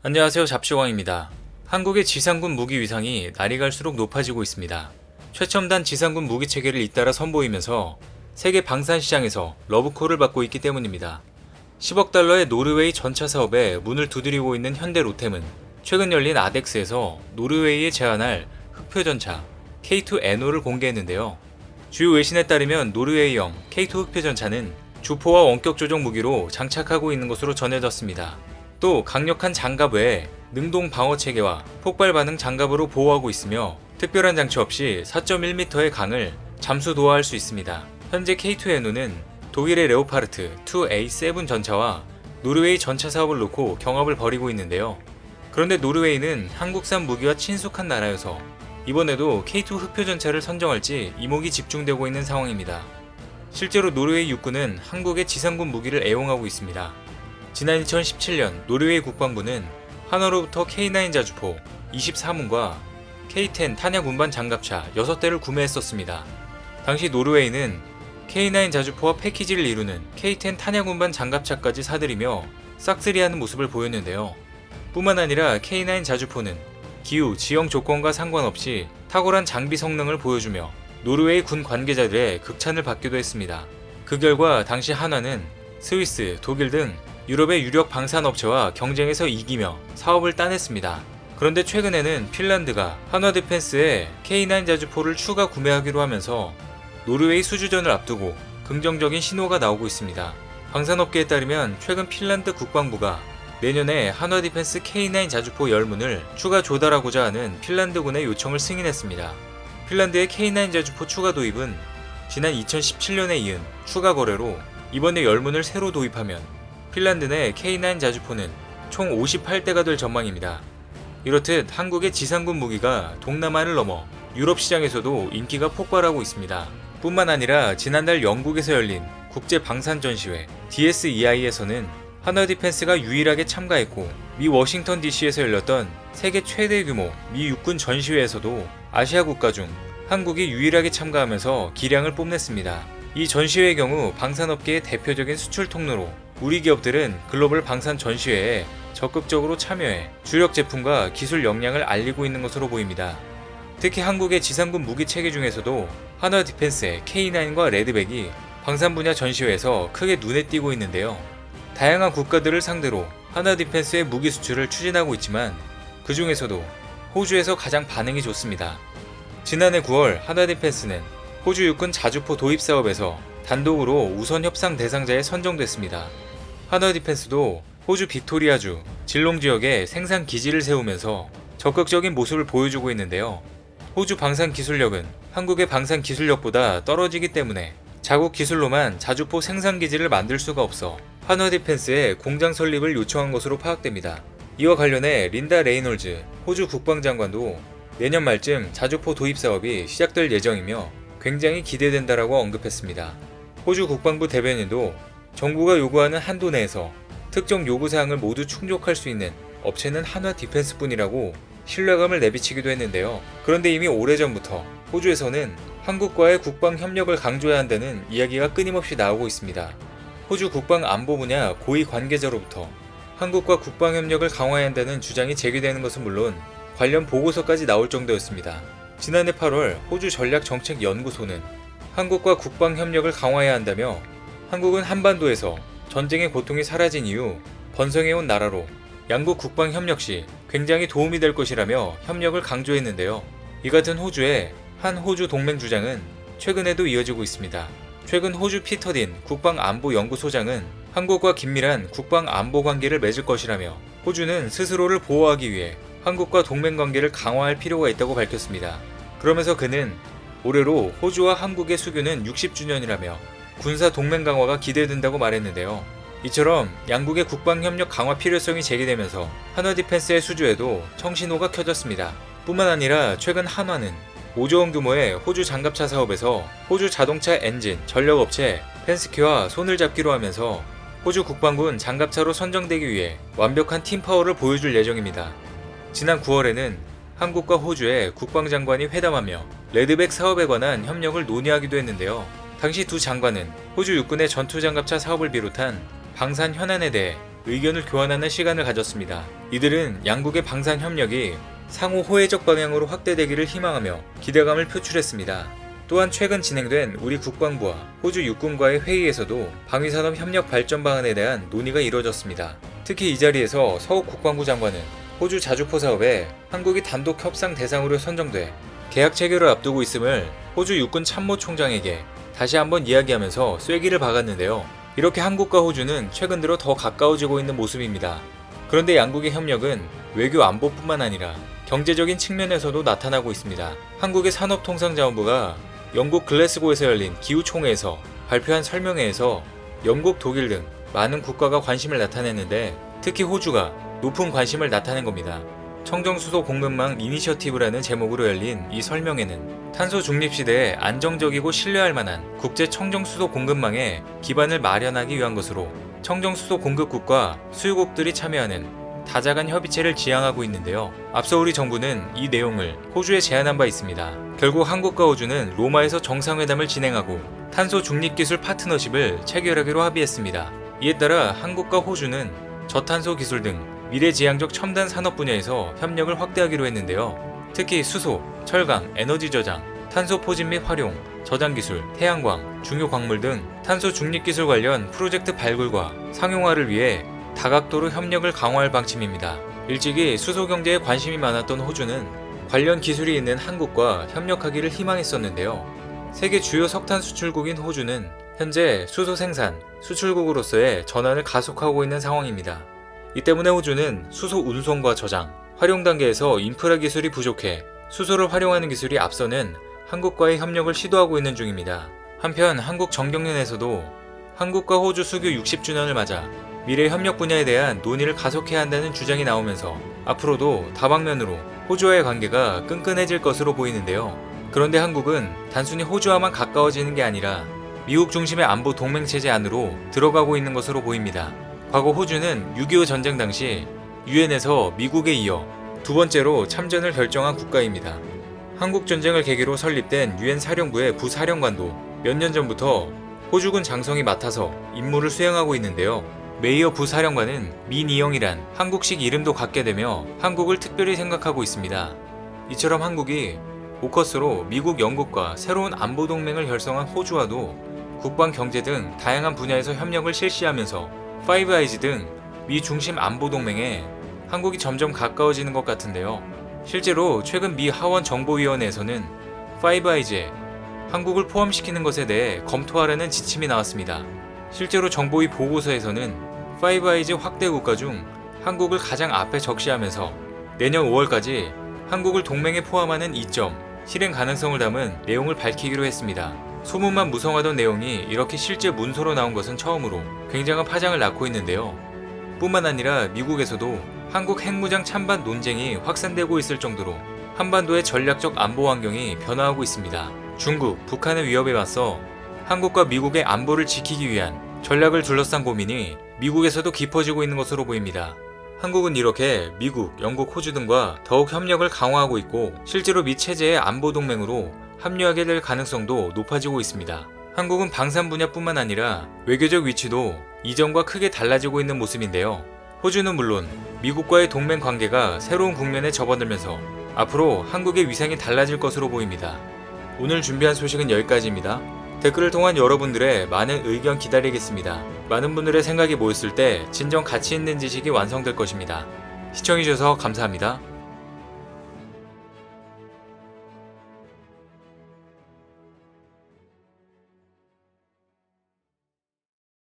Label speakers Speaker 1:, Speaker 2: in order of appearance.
Speaker 1: 안녕하세요. 잡시광입니다. 한국의 지상군 무기 위상이 날이 갈수록 높아지고 있습니다. 최첨단 지상군 무기 체계를 잇따라 선보이면서 세계 방산 시장에서 러브콜을 받고 있기 때문입니다. 10억 달러의 노르웨이 전차 사업에 문을 두드리고 있는 현대 로템은 최근 열린 아덱스에서 노르웨이에 제안할 흑표 전차 K2N호를 공개했는데요. 주요 외신에 따르면 노르웨이형 K2 흑표 전차는 주포와 원격 조종 무기로 장착하고 있는 것으로 전해졌습니다. 또 강력한 장갑 외에 능동 방어 체계와 폭발 반응 장갑으로 보호하고 있으며 특별한 장치 없이 4.1m의 강을 잠수 도하할 수 있습니다. 현재 K2N호는 독일의 레오파르트 2A7 전차와 노르웨이 전차 사업을 놓고 경합을 벌이고 있는데요. 그런데 노르웨이는 한국산 무기와 친숙한 나라여서 이번에도 K2 흑표 전차를 선정할지 이목이 집중되고 있는 상황입니다. 실제로 노르웨이 육군은 한국의 지상군 무기를 애용하고 있습니다. 지난 2017년 노르웨이 국방부는 한화로부터 K9 자주포 24문과 K10 탄약 운반 장갑차 6대를 구매했었습니다. 당시 노르웨이는 K9 자주포와 패키지를 이루는 K10 탄약 운반 장갑차까지 사들이며 싹쓸이하는 모습을 보였는데요. 뿐만 아니라 K9 자주포는 기후, 지형 조건과 상관없이 탁월한 장비 성능을 보여주며 노르웨이 군 관계자들의 극찬을 받기도 했습니다. 그 결과 당시 한화는 스위스, 독일 등 유럽의 유력 방산업체와 경쟁에서 이기며 사업을 따냈습니다. 그런데 최근에는 핀란드가 한화 디펜스에 K9 자주포를 추가 구매하기로 하면서 노르웨이 수주전을 앞두고 긍정적인 신호가 나오고 있습니다. 방산업계에 따르면 최근 핀란드 국방부가 내년에 한화 디펜스 K9 자주포 10문을 추가 조달하고자 하는 핀란드군의 요청을 승인했습니다. 핀란드의 K9 자주포 추가 도입은 지난 2017년에 이은 추가 거래로 이번에 10문을 새로 도입하면 핀란드 내 K9 자주포는 총 58대가 될 전망입니다. 이렇듯 한국의 지상군 무기가 동남아를 넘어 유럽 시장에서도 인기가 폭발하고 있습니다. 뿐만 아니라 지난달 영국에서 열린 국제 방산 전시회 DSEI에서는 한화 디펜스가 유일하게 참가했고 미 워싱턴 DC에서 열렸던 세계 최대 규모 미 육군 전시회에서도 아시아 국가 중 한국이 유일하게 참가하면서 기량을 뽐냈습니다. 이 전시회의 경우 방산업계의 대표적인 수출 통로로 우리 기업들은 글로벌 방산 전시회에 적극적으로 참여해 주력 제품과 기술 역량을 알리고 있는 것으로 보입니다. 특히 한국의 지상군 무기 체계 중에서도 한화 디펜스의 K9과 레드백이 방산 분야 전시회에서 크게 눈에 띄고 있는데요. 다양한 국가들을 상대로 한화 디펜스의 무기 수출을 추진하고 있지만 그 중에서도 호주에서 가장 반응이 좋습니다. 지난해 9월 한화 디펜스는 호주 육군 자주포 도입 사업에서 단독으로 우선 협상 대상자에 선정됐습니다. 한화 디펜스도 호주 빅토리아주 질롱 지역에 생산 기지를 세우면서 적극적인 모습을 보여주고 있는데요. 호주 방산 기술력은 한국의 방산 기술력보다 떨어지기 때문에 자국 기술로만 자주포 생산 기지를 만들 수가 없어 한화 디펜스에 공장 설립을 요청한 것으로 파악됩니다. 이와 관련해 린다 레이놀즈 호주 국방장관도 내년 말쯤 자주포 도입 사업이 시작될 예정이며 굉장히 기대된다라고 언급했습니다. 호주 국방부 대변인도 정부가 요구하는 한도 내에서 특정 요구사항을 모두 충족할 수 있는 업체는 한화 디펜스뿐이라고 신뢰감을 내비치기도 했는데요. 그런데 이미 오래전부터 호주에서는 한국과의 국방 협력을 강조해야 한다는 이야기가 끊임없이 나오고 있습니다. 호주 국방 안보 분야 고위 관계자로부터 한국과 국방 협력을 강화해야 한다는 주장이 제기되는 것은 물론 관련 보고서까지 나올 정도였습니다. 지난해 8월 호주 전략정책연구소는 한국과 국방 협력을 강화해야 한다며 한국은 한반도에서 전쟁의 고통이 사라진 이후 번성해온 나라로 양국 국방 협력 시 굉장히 도움이 될 것이라며 협력을 강조했는데요. 이 같은 호주의 한 호주 동맹 주장은 최근에도 이어지고 있습니다. 최근 호주 피터딘 국방안보연구소장은 한국과 긴밀한 국방안보 관계를 맺을 것이라며 호주는 스스로를 보호하기 위해 한국과 동맹 관계를 강화할 필요가 있다고 밝혔습니다. 그러면서 그는 올해로 호주와 한국의 수교는 60주년이라며 군사 동맹 강화가 기대된다고 말했는데요. 이처럼 양국의 국방협력 강화 필요성이 제기되면서 한화 디펜스의 수주에도 청신호가 켜졌습니다. 뿐만 아니라 최근 한화는 5조 원 규모의 호주 장갑차 사업에서 호주 자동차 엔진 전력업체 펜스케와 손을 잡기로 하면서 호주 국방군 장갑차로 선정되기 위해 완벽한 팀파워를 보여줄 예정입니다. 지난 9월에는 한국과 호주의 국방장관이 회담하며 레드백 사업에 관한 협력을 논의하기도 했는데요. 당시 두 장관은 호주 육군의 전투장갑차 사업을 비롯한 방산 현안에 대해 의견을 교환하는 시간을 가졌습니다. 이들은 양국의 방산 협력이 상호 호혜적 방향으로 확대되기를 희망하며 기대감을 표출했습니다. 또한 최근 진행된 우리 국방부와 호주 육군과의 회의에서도 방위산업 협력 발전 방안에 대한 논의가 이뤄졌습니다. 특히 이 자리에서 서욱 국방부 장관은 호주 자주포 사업에 한국이 단독 협상 대상으로 선정돼 계약 체결을 앞두고 있음을 호주 육군 참모총장에게 다시 한번 이야기하면서 쐐기를 박았는데요. 이렇게 한국과 호주는 최근 들어 더 가까워지고 있는 모습입니다. 그런데 양국의 협력은 외교 안보뿐만 아니라 경제적인 측면에서도 나타나고 있습니다. 한국의 산업통상자원부가 영국 글래스고에서 열린 기후총회에서 발표한 설명회에서 영국, 독일 등 많은 국가가 관심을 나타냈는데 특히 호주가 높은 관심을 나타낸 겁니다. 청정수소 공급망 이니셔티브라는 제목으로 열린 이 설명회는 탄소 중립 시대에 안정적이고 신뢰할 만한 국제 청정수소 공급망의 기반을 마련하기 위한 것으로 청정수소 공급국과 수요국들이 참여하는 다자간 협의체를 지향하고 있는데요. 앞서 우리 정부는 이 내용을 호주에 제안한 바 있습니다. 결국 한국과 호주는 로마에서 정상회담을 진행하고 탄소 중립 기술 파트너십을 체결하기로 합의했습니다. 이에 따라 한국과 호주는 저탄소 기술 등 미래지향적 첨단 산업 분야에서 협력을 확대하기로 했는데요. 특히 수소, 철강, 에너지 저장, 탄소 포집 및 활용, 저장 기술, 태양광, 중요 광물 등 탄소 중립 기술 관련 프로젝트 발굴과 상용화를 위해 다각도로 협력을 강화할 방침입니다. 일찍이 수소 경제에 관심이 많았던 호주는 관련 기술이 있는 한국과 협력하기를 희망했었는데요. 세계 주요 석탄 수출국인 호주는 현재 수소 생산, 수출국으로서의 전환을 가속하고 있는 상황입니다. 이 때문에 호주는 수소 운송과 저장, 활용 단계에서 인프라 기술이 부족해 수소를 활용하는 기술이 앞서는 한국과의 협력을 시도하고 있는 중입니다. 한편 한국 정경련에서도 한국과 호주 수교 60주년을 맞아 미래 협력 분야에 대한 논의를 가속해야 한다는 주장이 나오면서 앞으로도 다방면으로 호주와의 관계가 끈끈해질 것으로 보이는데요. 그런데 한국은 단순히 호주와만 가까워지는 게 아니라 미국 중심의 안보 동맹체제 안으로 들어가고 있는 것으로 보입니다. 과거 호주는 6.25 전쟁 당시 유엔에서 미국에 이어 두 번째로 참전을 결정한 국가입니다. 한국전쟁을 계기로 설립된 유엔 사령부의 부사령관도 몇 년 전부터 호주군 장성이 맡아서 임무를 수행하고 있는데요. 메이어 부사령관은 민이영이란 한국식 이름도 갖게 되며 한국을 특별히 생각하고 있습니다. 이처럼 한국이 오커스로 미국, 영국과 새로운 안보 동맹을 결성한 호주와도 국방, 경제 등 다양한 분야에서 협력을 실시하면서 파이브 아이즈 등 미 중심 안보 동맹에 한국이 점점 가까워지는 것 같은데요. 실제로 최근 미 하원 정보위원회에서는 파이브 아이즈에 한국을 포함시키는 것에 대해 검토하라는 지침이 나왔습니다. 실제로 정보위 보고서에서는 파이브 아이즈 확대 국가 중 한국을 가장 앞에 적시하면서 내년 5월까지 한국을 동맹에 포함하는 이점, 실행 가능성을 담은 내용을 밝히기로 했습니다. 소문만 무성하던 내용이 이렇게 실제 문서로 나온 것은 처음으로 굉장한 파장을 낳고 있는데요. 뿐만 아니라 미국에서도 한국 핵무장 찬반 논쟁이 확산되고 있을 정도로 한반도의 전략적 안보 환경이 변화하고 있습니다. 중국, 북한의 위협에 맞서 한국과 미국의 안보를 지키기 위한 전략을 둘러싼 고민이 미국에서도 깊어지고 있는 것으로 보입니다. 한국은 이렇게 미국, 영국, 호주 등과 더욱 협력을 강화하고 있고 실제로 미 체제의 안보 동맹으로 합류하게 될 가능성도 높아지고 있습니다. 한국은 방산 분야뿐만 아니라 외교적 위치도 이전과 크게 달라지고 있는 모습인데요. 호주는 물론 미국과의 동맹 관계가 새로운 국면에 접어들면서 앞으로 한국의 위상이 달라질 것으로 보입니다. 오늘 준비한 소식은 여기까지입니다. 댓글을 통한 여러분들의 많은 의견 기다리겠습니다. 많은 분들의 생각이 모였을 때 진정 가치 있는 지식이 완성될 것입니다. 시청해주셔서 감사합니다.